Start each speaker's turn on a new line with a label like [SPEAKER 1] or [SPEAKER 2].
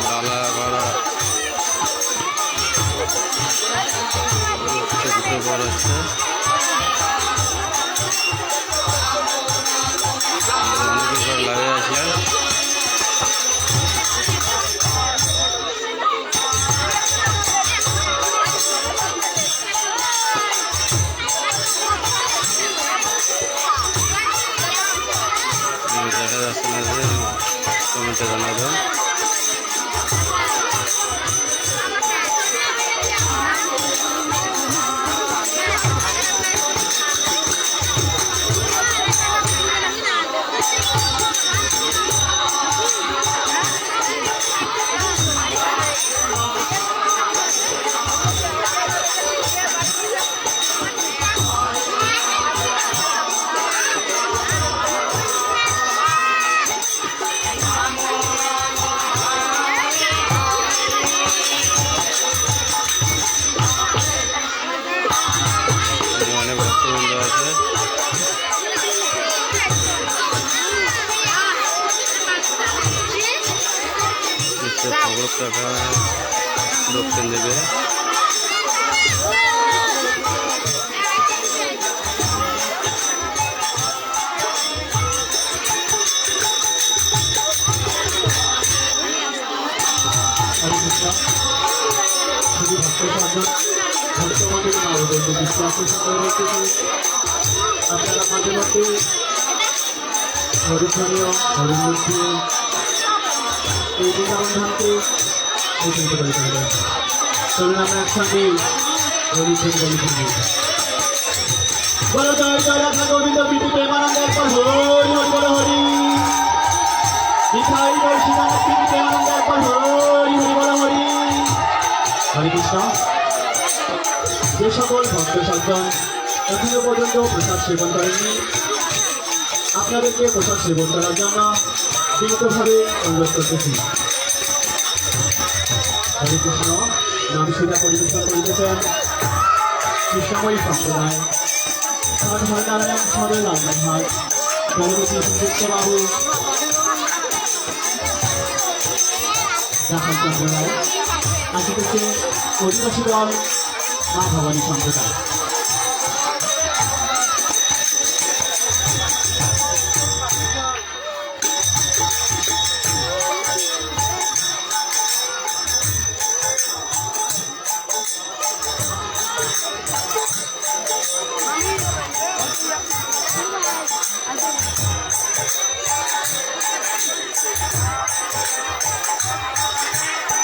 [SPEAKER 1] ডালা ভাড়া দুটো বড় আছে। লাগিয়ে আসলেন দেখা যাচ্ছে না, যে কমেন্টে জানাবেন। অনেক ভক্তবৃন্দ আছে। খবর টাকা দক্ষিণ দিকে
[SPEAKER 2] আপনারা মাঝে মধ্যে হরিধনীয় হরিমূর্তি এই বৃন্দাবনধামকে পছন্দ করে থাকবেন। চলুন আমরা একসঙ্গে হরিধন বলি বলো জয় জয় রাধা গোবিন্দ প্রীতি প্রেমানন্দের পর হরি হরি বলো হরি মিঠাই বৈষ্ণব প্রীতি প্রেমানন্দের পর হরি হরি বলো হরি। হরে কৃষ্ণ। যে সকল ভক্ত সজ্জন এখনো পর্যন্ত প্রসাদ সেবন করেননি, আপনাদেরকে প্রসাদ সেবন করার জন্য বিনীতভাবে অনুরোধ করতেছি। হরে কৃষ্ণ। নাম শিলা পরিবেশন করিতেছেন কৃষ্ণময়ী সম্প্রদায় হরিনারায়ণ সরের রাজনাঘাট জগতী সংযুক্ত বাবু রাখাল চন্দ্র রায় আসিতেছে অধিবাসী দল মা ভবানী সম্প্রদায়।